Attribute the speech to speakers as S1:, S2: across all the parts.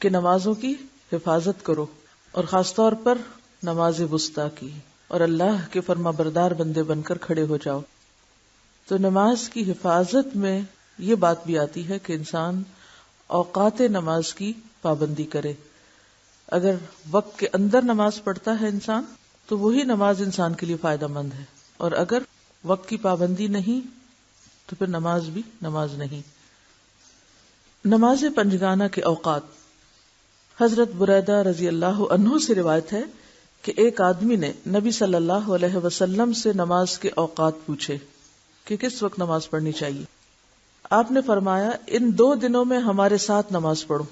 S1: کہ نمازوں کی حفاظت کرو، اور خاص طور پر نماز وسطیٰ کی، اور اللہ کے فرما بردار بندے بن کر کھڑے ہو جاؤ۔ تو نماز کی حفاظت میں یہ بات بھی آتی ہے کہ انسان اوقات نماز کی پابندی کرے۔ اگر وقت کے اندر نماز پڑھتا ہے انسان تو وہی نماز انسان کے لیے فائدہ مند ہے، اور اگر وقت کی پابندی نہیں تو پھر نماز بھی نماز نہیں۔ نماز پنجگانہ کے اوقات۔ حضرت بریدہ رضی اللہ عنہ سے روایت ہے کہ ایک آدمی نے نبی صلی اللہ علیہ وسلم سے نماز کے اوقات پوچھے کہ کس وقت نماز پڑھنی چاہیے۔ آپ نے فرمایا ان 2 دنوں میں ہمارے ساتھ نماز پڑھو۔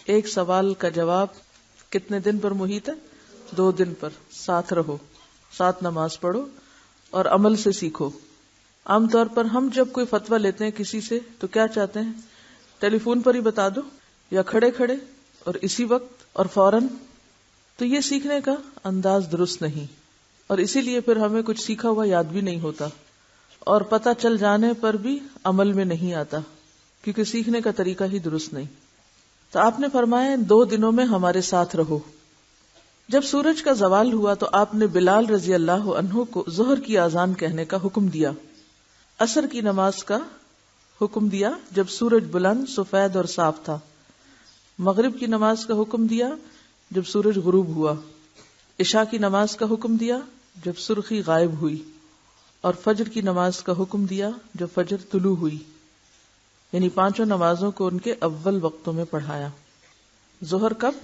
S1: ایک سوال کا جواب کتنے دن پر محیط ہے؟ 2 دن پر۔ ساتھ رہو، ساتھ نماز پڑھو اور عمل سے سیکھو۔ عام طور پر ہم جب کوئی فتویٰ لیتے ہیں کسی سے تو کیا چاہتے ہیں؟ ٹیلی فون پر ہی بتا دو، یا کھڑے کھڑے اور اسی وقت اور فوراً۔ تو یہ سیکھنے کا انداز درست نہیں، اور اسی لیے پھر ہمیں کچھ سیکھا ہوا یاد بھی نہیں ہوتا، اور پتہ چل جانے پر بھی عمل میں نہیں آتا، کیونکہ سیکھنے کا طریقہ ہی درست نہیں۔ تو آپ نے فرمایا ان 2 دنوں میں ہمارے ساتھ رہو۔ جب سورج کا زوال ہوا تو آپ نے بلال رضی اللہ عنہ کو ظہر کی اذان کہنے کا حکم دیا، عصر کی نماز کا حکم دیا جب سورج بلند، سفید اور صاف تھا، مغرب کی نماز کا حکم دیا جب سورج غروب ہوا، عشاء کی نماز کا حکم دیا جب سرخی غائب ہوئی، اور فجر کی نماز کا حکم دیا جب فجر طلوع ہوئی۔ یعنی 5 نمازوں کو ان کے اول وقتوں میں پڑھایا۔ ظہر کب؟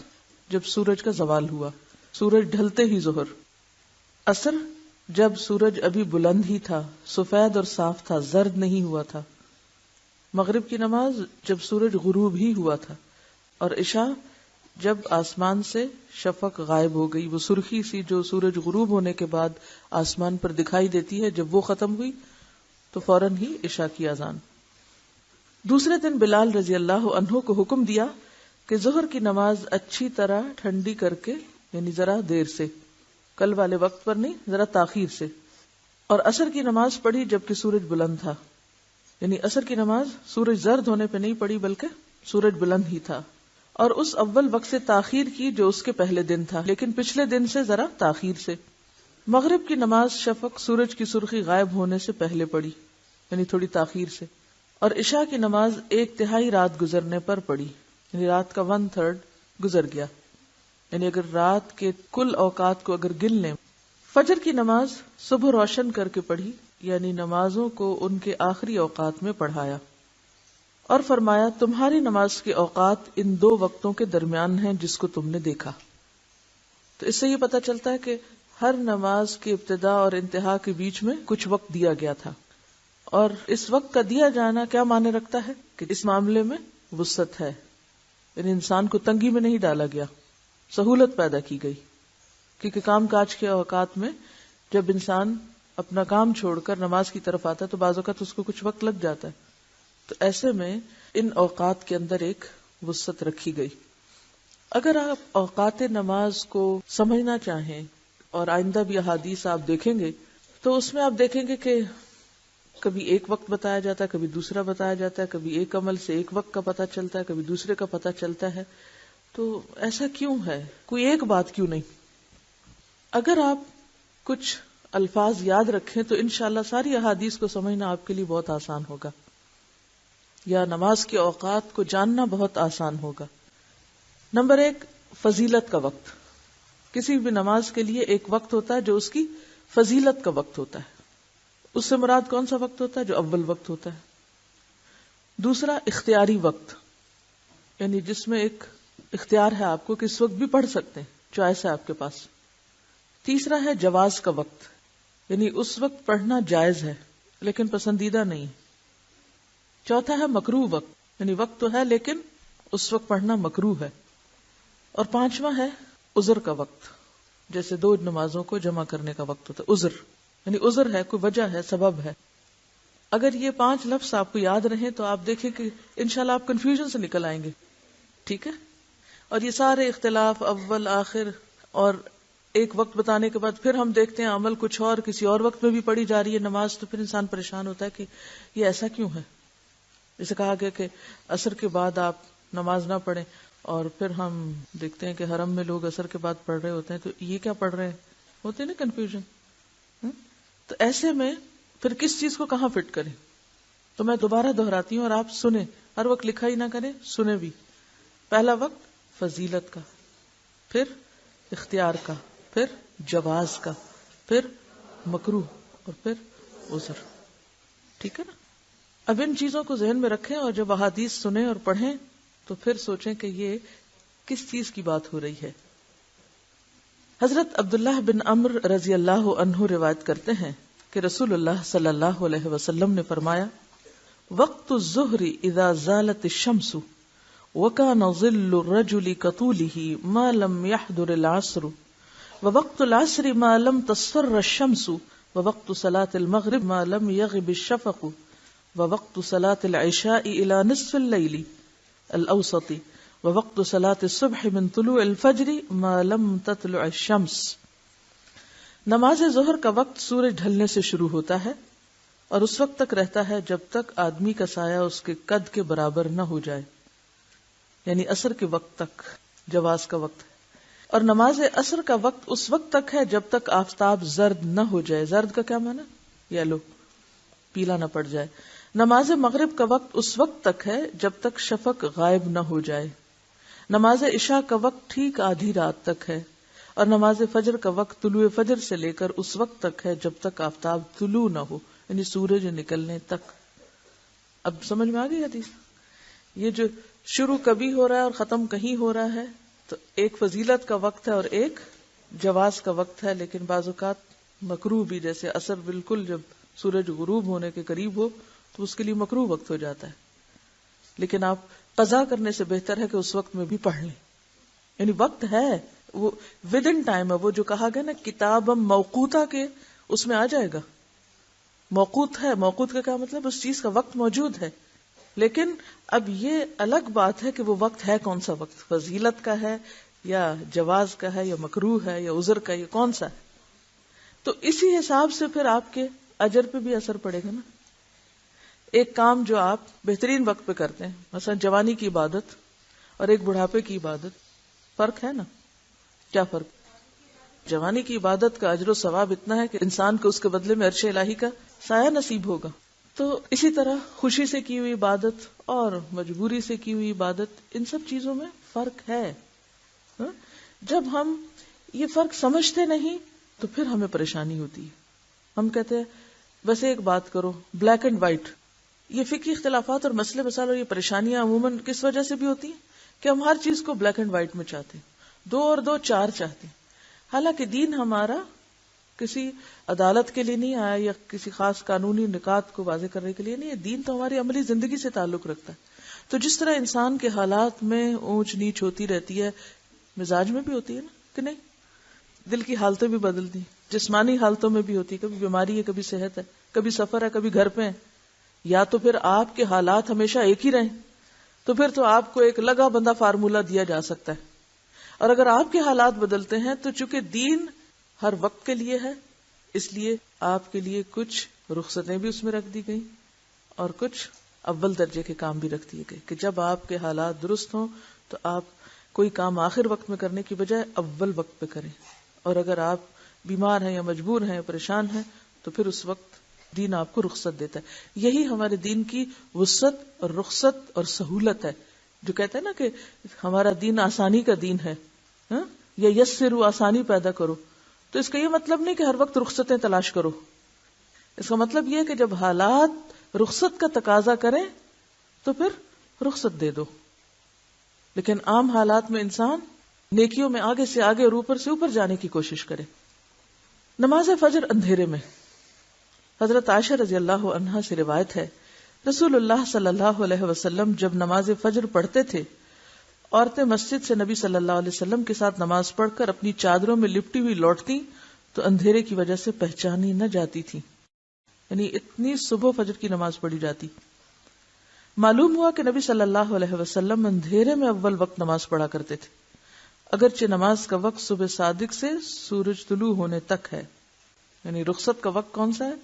S1: جب سورج کا زوال ہوا، سورج ڈھلتے ہی ظہر۔ عصر جب سورج ابھی بلند ہی تھا، سفید اور صاف تھا، زرد نہیں ہوا تھا۔ مغرب کی نماز جب سورج غروب ہی ہوا تھا، اور عشاء جب آسمان سے شفق غائب ہو گئی، وہ سرخی سی جو سورج غروب ہونے کے بعد آسمان پر دکھائی دیتی ہے، جب وہ ختم ہوئی تو فوراً ہی عشاء کی اذان۔ دوسرے دن بلال رضی اللہ عنہ کو حکم دیا کہ ظہر کی نماز اچھی طرح ٹھنڈی کر کے، یعنی ذرا دیر سے، کل والے وقت پر نہیں، ذرا تاخیر سے، اور عصر کی نماز پڑھی جبکہ سورج بلند تھا۔ یعنی عصر کی نماز سورج زرد ہونے پہ نہیں پڑھی بلکہ سورج بلند ہی تھا، اور اس اول وقت سے تاخیر کی جو اس کے پہلے دن تھا، لیکن پچھلے دن سے ذرا تاخیر سے۔ مغرب کی نماز شفق سورج کی سرخی غائب ہونے سے پہلے پڑھی، یعنی تھوڑی تاخیر سے، اور عشاء کی نماز 1/3 رات گزرنے پر پڑھی، یعنی رات کا 1/3 گزر گیا، یعنی اگر رات کے کل اوقات کو اگر گن لیں۔ فجر کی نماز صبح روشن کر کے پڑھی، یعنی نمازوں کو ان کے آخری اوقات میں پڑھایا، اور فرمایا تمہاری نماز کے اوقات ان 2 وقتوں کے درمیان ہیں جس کو تم نے دیکھا۔ تو اس سے یہ پتہ چلتا ہے کہ ہر نماز کی ابتدا اور انتہا کے بیچ میں کچھ وقت دیا گیا تھا، اور اس وقت کا دیا جانا کیا معنی رکھتا ہے کہ اس معاملے میں وسعت ہے، یعنی انسان کو تنگی میں نہیں ڈالا گیا، سہولت پیدا کی گئی، کیونکہ کام کاج کے اوقات میں جب انسان اپنا کام چھوڑ کر نماز کی طرف آتا ہے تو بعض اوقات اس کو کچھ وقت لگ جاتا ہے، تو ایسے میں ان اوقات کے اندر ایک وسعت رکھی گئی۔ اگر آپ اوقات نماز کو سمجھنا چاہیں اور آئندہ بھی احادیث آپ دیکھیں گے تو اس میں آپ دیکھیں گے کہ کبھی ایک وقت بتایا جاتا ہے، کبھی دوسرا بتایا جاتا ہے، کبھی ایک عمل سے ایک وقت کا پتہ چلتا ہے، کبھی دوسرے کا پتہ چلتا ہے۔ تو ایسا کیوں ہے؟ کوئی ایک بات کیوں نہیں؟ اگر آپ کچھ الفاظ یاد رکھیں تو انشاءاللہ ساری احادیث کو سمجھنا آپ کے لیے بہت آسان ہوگا، یا نماز کے اوقات کو جاننا بہت آسان ہوگا۔ نمبر 1، فضیلت کا وقت۔ کسی بھی نماز کے لیے ایک وقت ہوتا ہے جو اس کی فضیلت کا وقت ہوتا ہے۔ اس سے مراد کون سا وقت ہوتا ہے؟ جو اول وقت ہوتا ہے۔ دوسرا، اختیاری وقت، یعنی جس میں ایک اختیار ہے آپ کو کہ اس وقت بھی پڑھ سکتے ہیں، چوائس ہے آپ کے پاس۔ تیسرا ہے جواز کا وقت، یعنی اس وقت پڑھنا جائز ہے لیکن پسندیدہ نہیں۔ چوتھا ہے مکروہ وقت، یعنی وقت تو ہے لیکن اس وقت پڑھنا مکروہ ہے۔ اور پانچواں ہے عذر کا وقت، جیسے 2 نمازوں کو جمع کرنے کا وقت ہوتا ہے، عذر، یعنی عذر ہے، کوئی وجہ ہے، سبب ہے۔ اگر یہ 5 لفظ آپ کو یاد رہیں تو آپ دیکھیں کہ انشاءاللہ آپ کنفیوژن سے نکل آئیں گے، ٹھیک ہے؟ اور یہ سارے اختلاف اول آخر اور ایک وقت بتانے کے بعد پھر ہم دیکھتے ہیں عمل کچھ اور کسی اور وقت میں بھی پڑھی جا رہی ہے نماز، تو پھر انسان پریشان ہوتا ہے کہ یہ ایسا کیوں ہے۔ جیسے کہا گیا کہ عصر کے بعد آپ نماز نہ پڑھیں اور پھر ہم دیکھتے ہیں کہ حرم میں لوگ عصر کے بعد پڑھ رہے ہوتے ہیں تو یہ کیا پڑھ رہے ہیں، ہوتے ہیں نا کنفیوژن. تو ایسے میں پھر کس چیز کو کہاں فٹ کریں؟ تو میں دوبارہ دہراتی ہوں اور آپ سنیں، ہر وقت لکھا ہی نہ کریں، سنیں بھی. پہلا وقت فضیلت کا، پھر اختیار کا، پھر جواز کا، پھر مکروہ اور پھر عذر. ٹھیک ہے نا؟ اب ان چیزوں کو ذہن میں رکھیں اور جب احادیث سنیں اور پڑھیں تو پھر سوچیں کہ یہ کس چیز کی بات ہو رہی ہے. حضرت عبداللہ بن عمرو رضی اللہ عنہ روایت کرتے ہیں کہ رسول اللہ صلی اللہ علیہ وسلم نے فرمایا، وقت الظہر اذا زالت الشمس وكان ظل الرجل كطوله ما لم يحضر العصر ووقت العصر ما لم تصفر الشمس ووقت صلاة المغرب ما لم يغب الشفق ووقت صلاة العشاء الى نصف الليل الاوسط ووقت صلاة الصبح من طلوع الفجر ما لم تطلع الشمس. نماز ظہر کا وقت سورج ڈھلنے سے شروع ہوتا ہے اور اس وقت تک رہتا ہے جب تک آدمی کا سایہ اس کے قد کے برابر نہ ہو جائے، یعنی عصر کے وقت تک جواز کا وقت ہے. اور نماز عصر کا وقت اس وقت تک ہے جب تک آفتاب زرد نہ ہو جائے. زرد کا کیا معنی؟ یلو، پیلا نہ پڑ جائے. نماز مغرب کا وقت اس وقت تک ہے جب تک شفق غائب نہ ہو جائے. نماز عشاء کا وقت ٹھیک آدھی رات تک ہے اور نماز فجر کا وقت طلوع فجر سے لے کر اس وقت تک ہے جب تک آفتاب طلوع نہ ہو، یعنی سورج نکلنے تک. اب سمجھ میں آ گئی حدیث؟ یہ جو شروع کبھی ہو رہا ہے اور ختم کہیں ہو رہا ہے، تو ایک فضیلت کا وقت ہے اور ایک جواز کا وقت ہے. لیکن بعض اوقات مکروہ بھی، جیسے عصر بالکل جب سورج غروب ہونے کے قریب ہو تو اس کے لیے مکروہ وقت ہو جاتا ہے. لیکن آپ قضا کرنے سے بہتر ہے کہ اس وقت میں بھی پڑھ لیں. یعنی وقت ہے، وہ ود ان ٹائم ہے. وہ جو کہا گیا نا کتاب موقوتا کے، اس میں آ جائے گا. موقوت ہے، موقوت کا کیا مطلب؟ اس چیز کا وقت موجود ہے. لیکن اب یہ الگ بات ہے کہ وہ وقت ہے کون سا وقت، فضیلت کا ہے یا جواز کا ہے یا مکروہ ہے یا عذر کا، یہ کون سا ہے. تو اسی حساب سے پھر آپ کے اجر پہ بھی اثر پڑے گا نا. ایک کام جو آپ بہترین وقت پہ کرتے ہیں، مثلا جوانی کی عبادت اور ایک بڑھاپے کی عبادت، فرق ہے نا. کیا فرق؟ جوانی کی عبادت کا اجر و ثواب اتنا ہے کہ انسان کو اس کے بدلے میں عرش الہی کا سایہ نصیب ہوگا. تو اسی طرح خوشی سے کی ہوئی عبادت اور مجبوری سے کی ہوئی عبادت، ان سب چیزوں میں فرق ہے. جب ہم یہ فرق سمجھتے نہیں تو پھر ہمیں پریشانی ہوتی ہے. ہم کہتے ہیں بس ایک بات کرو، بلیک اینڈ وائٹ. یہ فقہی اختلافات اور مسئلے مسائل اور یہ پریشانیاں عموماً کس وجہ سے بھی ہوتی ہیں کہ ہم ہر چیز کو بلیک اینڈ وائٹ میں چاہتے ہیں، 2 اور 2 4 چاہتے ہیں. حالانکہ دین ہمارا کسی عدالت کے لیے نہیں آیا یا کسی خاص قانونی نکات کو واضح کرنے کے لیے نہیں ہے. دین تو ہماری عملی زندگی سے تعلق رکھتا ہے. تو جس طرح انسان کے حالات میں اونچ نیچ ہوتی رہتی ہے، مزاج میں بھی ہوتی ہے نا کہ نہیں، دل کی حالتیں بھی بدلتی ہیں، جسمانی حالتوں میں بھی ہوتی ہے، کبھی بیماری ہے، کبھی صحت ہے، کبھی سفر ہے، کبھی گھر پہ ہے. یا تو پھر آپ کے حالات ہمیشہ ایک ہی رہیں تو پھر تو آپ کو ایک لگا بندہ فارمولا دیا جا سکتا ہے. اور اگر آپ کے حالات بدلتے ہیں تو چونکہ دین ہر وقت کے لیے ہے، اس لیے آپ کے لیے کچھ رخصتیں بھی اس میں رکھ دی گئی اور کچھ اول درجے کے کام بھی رکھ دیے گئے کہ جب آپ کے حالات درست ہوں تو آپ کوئی کام آخر وقت میں کرنے کی بجائے اول وقت پہ کریں. اور اگر آپ بیمار ہیں یا مجبور ہیں یا پریشان ہیں تو پھر اس وقت دین آپ کو رخصت دیتا ہے. یہی ہمارے دین کی وسعت اور رخصت اور سہولت ہے. جو کہتے ہیں نا کہ ہمارا دین آسانی کا دین ہے، یا یسرو، آسانی پیدا کرو. تو اس کا یہ مطلب نہیں کہ ہر وقت رخصتیں تلاش کرو. اس کا مطلب یہ ہے کہ جب حالات رخصت کا تقاضا کریں تو پھر رخصت دے دو. لیکن عام حالات میں انسان نیکیوں میں آگے سے آگے اور اوپر سے اوپر جانے کی کوشش کرے. نماز فجر اندھیرے میں، حضرت عائشہ رضی اللہ عنہا سے روایت ہے، رسول اللہ صلی اللہ علیہ وسلم جب نماز فجر پڑھتے تھے، عورتیں مسجد سے نبی صلی اللہ علیہ وسلم کے ساتھ نماز پڑھ کر اپنی چادروں میں لپٹی ہوئی لوٹتی تو اندھیرے کی وجہ سے پہچانی نہ جاتی تھی. یعنی اتنی صبح فجر کی نماز پڑھی جاتی. معلوم ہوا کہ نبی صلی اللہ علیہ وسلم اندھیرے میں اول وقت نماز پڑھا کرتے تھے، اگرچہ نماز کا وقت صبح صادق سے سورج طلوع ہونے تک ہے. یعنی رخصت کا وقت کون سا ہے؟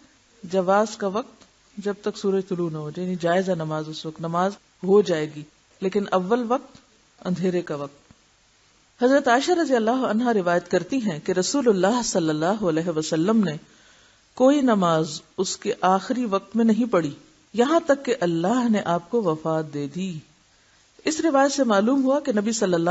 S1: جواز کا وقت جب تک سورج طلوع نہ ہو جائے، یعنی جائز ہے نماز، اس وقت نماز ہو جائے گی. لیکن اول وقت اندھیرے کا وقت. حضرت عائشہ رضی اللہ عنہا روایت کرتی ہیں کہ رسول اللہ صلی اللہ علیہ وسلم نے کوئی نماز اس کے آخری وقت میں نہیں پڑھی یہاں تک کہ اللہ نے آپ کو وفات دے دی. اس روایت سے معلوم ہوا کہ نبی صلی اللہ